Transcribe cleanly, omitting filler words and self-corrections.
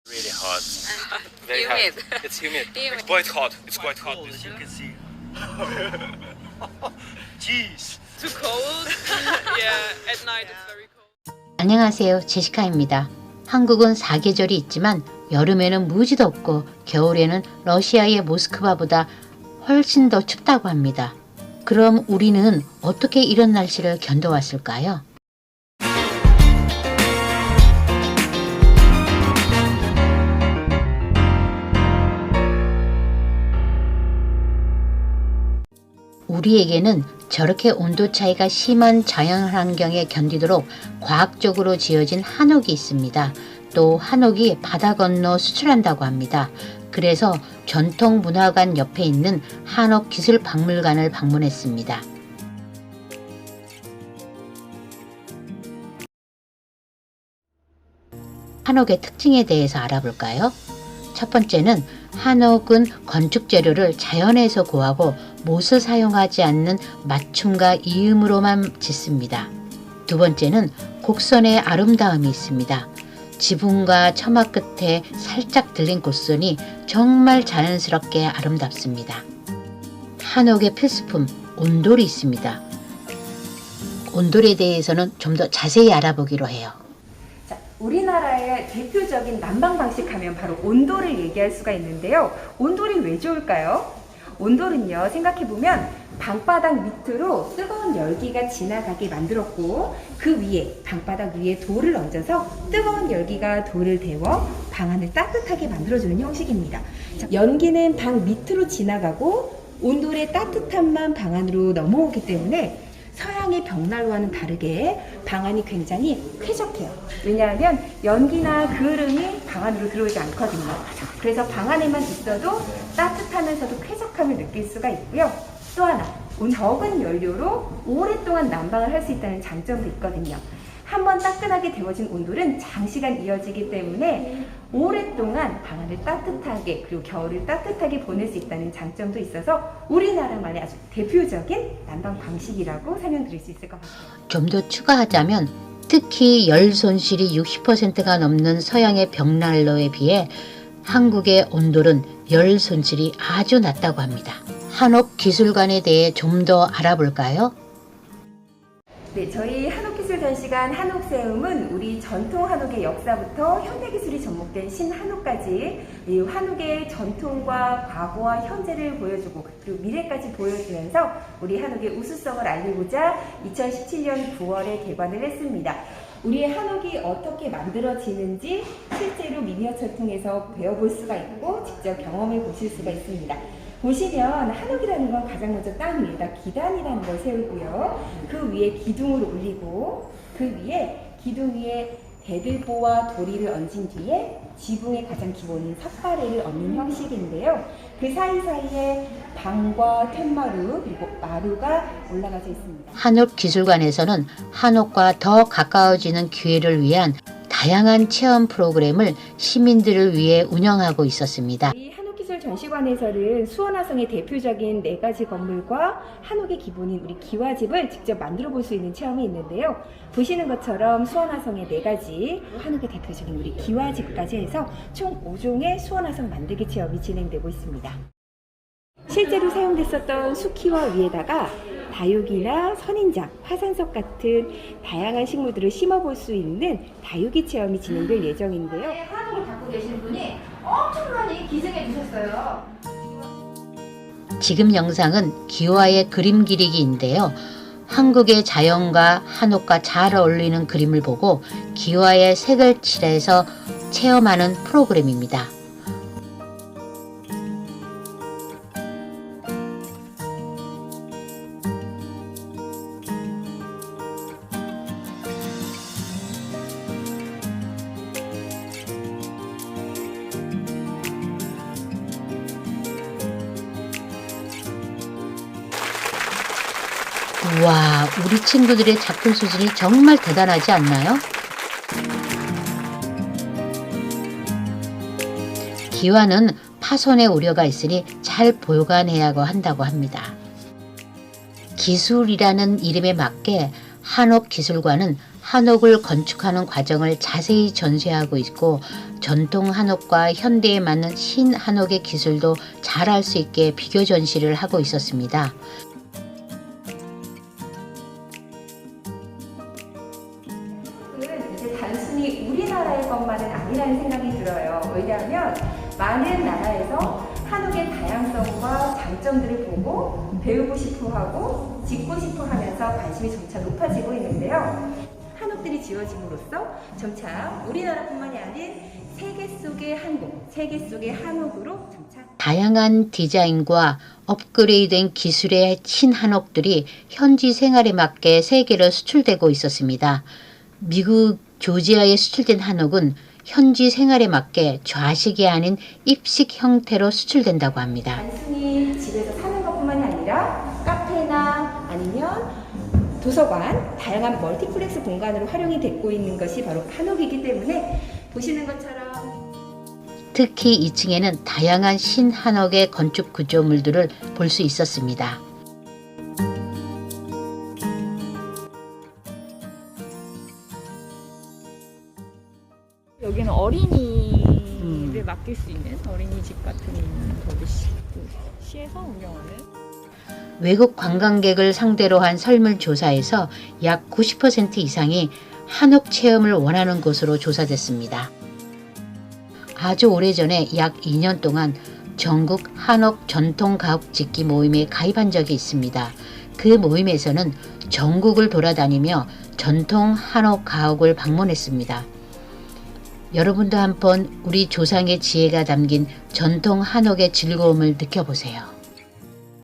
Really hot. Very Humid. hot. It's humid. Humid. It's quite hot. It's quite hot. Cold, This as you year. can see. Jeez. Too cold? Yeah, at night it's very cold. 안녕하세요. 제시카입니다. 한국은 사계절이 있지만 여름에는 무지 덥고 겨울에는 러시아의 모스크바보다 훨씬 더 춥다고 합니다. 그럼 우리는 어떻게 이런 날씨를 견뎌왔을까요? 우리에게는 저렇게 온도 차이가 심한 자연 환경에 견디도록 과학적으로 지어진 한옥이 있습니다. 또 한옥이 바다 건너 수출한다고 합니다. 그래서 전통문화관 옆에 있는 한옥기술박물관을 방문했습니다. 한옥의 특징에 대해서 알아볼까요? 첫 번째는 한옥은 건축 재료를 자연에서 구하고 못을 사용하지 않는 맞춤과 이음으로만 짓습니다. 두 번째는 곡선의 아름다움이 있습니다. 지붕과 처마 끝에 살짝 들린 곡선이 정말 자연스럽게 아름답습니다. 한옥의 필수품 온돌이 있습니다. 온돌에 대해서는 좀 더 자세히 알아보기로 해요. 우리나라의 대표적인 난방 방식 하면 바로 온돌을 얘기할 수가 있는데요. 온돌이 왜 좋을까요? 온돌은요, 생각해보면 방바닥 밑으로 뜨거운 열기가 지나가게 만들었고 그 위에, 방바닥 위에 돌을 얹어서 뜨거운 열기가 돌을 데워 방 안을 따뜻하게 만들어주는 형식입니다. 연기는 방 밑으로 지나가고 온돌의 따뜻함만 방 안으로 넘어오기 때문에 서양의 벽난로와는 다르게 방 안이 굉장히 쾌적해요. 왜냐하면 연기나 그을음이 방 안으로 들어오지 않거든요. 그래서 방 안에만 있어도 따뜻하면서도 쾌적함을 느낄 수가 있고요. 또 하나, 적은 연료로 오랫동안 난방을 할 수 있다는 장점도 있거든요. 한번 따끈하게 데워진 온돌은 장시간 이어지기 때문에 오랫동안 방 안을 따뜻하게 그리고 겨울을 따뜻하게 보낼 수 있다는 장점도 있어서 우리나라만의 아주 대표적인 난방 방식이라고 설명드릴 수 있을 것 같아요. 좀 더 추가하자면 특히 열 손실이 60%가 넘는 서양의 벽난로에 비해 한국의 온돌은 열 손실이 아주 낮다고 합니다. 한옥 기술관에 대해 좀 더 알아볼까요? 네, 저희 한옥기술전시관 한옥세움은 우리 전통 한옥의 역사부터 현대기술이 접목된 신한옥까지 이 한옥의 전통과 과거와 현재를 보여주고 그리고 미래까지 보여주면서 우리 한옥의 우수성을 알리고자 2017년 9월에 개관을 했습니다. 우리의 한옥이 어떻게 만들어지는지 실제로 미니어처를 통해서 배워볼 수가 있고 직접 경험해 보실 수가 있습니다. 보시면 한옥이라는 건 가장 먼저 땅 위에다 기단이라는 걸 세우고요. 그 위에 기둥을 올리고 그 위에 기둥 위에 대들보와 도리를 얹은 뒤에 지붕의 가장 기본인 삿바레를 얹는 형식인데요. 그 사이사이에 방과 툇마루 그리고 마루가 올라가져 있습니다. 한옥기술관에서는 한옥과 더 가까워지는 기회를 위한 다양한 체험 프로그램을 시민들을 위해 운영하고 있었습니다. 이 한옥기술 전시관에서는 수원화성의 대표적인 4가지 건물과 한옥의 기본인 우리 기와집을 직접 만들어 볼 수 있는 체험이 있는데요. 보시는 것처럼 수원화성의 4가지 한옥의 대표적인 우리 기와집까지 해서 총 5종의 수원화성 만들기 체험이 진행되고 있습니다. 실제로 사용됐었던 수키와 위에다가 다육이나 선인장, 화산석 같은 다양한 식물들을 심어볼 수 있는 다육이 체험이 진행될 예정인데요. 한옥을 갖고 계신 분이 엄청 많이 기증해 주셨어요. 지금 영상은 기와의 그림 기리기인데요. 한국의 자연과 한옥과 잘 어울리는 그림을 보고 기와의 색을 칠해서 체험하는 프로그램입니다. 우와, 우리 친구들의 작품 수준이 정말 대단하지 않나요? 기와는 파손의 우려가 있으니 잘 보관해야 한다고 합니다. 기술이라는 이름에 맞게 한옥기술관은 한옥을 건축하는 과정을 자세히 전시하고 있고 전통 한옥과 현대에 맞는 신한옥의 기술도 잘 알 수 있게 비교 전시를 하고 있었습니다. 이제 단순히 우리나라의 것만은 아니라는 생각이 들어요. 왜냐하면 많은 나라에서 한옥의 다양성과 장점들을 보고 배우고 싶어 하고 짓고 싶어 하면서 관심이 점차 높아지고 있는데요. 한옥들이 지어짐으로써 점차 우리나라뿐만이 아닌 세계 속의 한국, 세계 속의 한옥으로 점차 다양한 디자인과 업그레이드된 기술의 신한옥들이 현지 생활에 맞게 세계로 수출되고 있었습니다. 미국 조지아에 수출된 한옥은 현지 생활에 맞게 좌식이 아닌 입식 형태로 수출된다고 합니다. 단순히 집에서 사는 것뿐만이 아니라 카페나 아니면 도서관, 다양한 멀티플렉스 공간으로 활용이 되고 있는 것이 바로 한옥이기 때문에 보시는 것처럼 특히 2층에는 다양한 신한옥의 건축 구조물들을 볼 수 있었습니다. 여기는 어린이를 맡길 수 있는 어린이집 같은 거기 시에서 운영하는. 외국 관광객을 상대로 한 설문조사에서 약 90% 이상이 한옥 체험을 원하는 곳으로 조사됐습니다. 아주 오래전에 약 2년 동안 전국 한옥 전통 가옥 짓기 모임에 가입한 적이 있습니다. 그 모임에서는 전국을 돌아다니며 전통 한옥 가옥을 방문했습니다. 여러분도 한번 우리 조상의 지혜가 담긴 전통 한옥의 즐거움을 느껴보세요.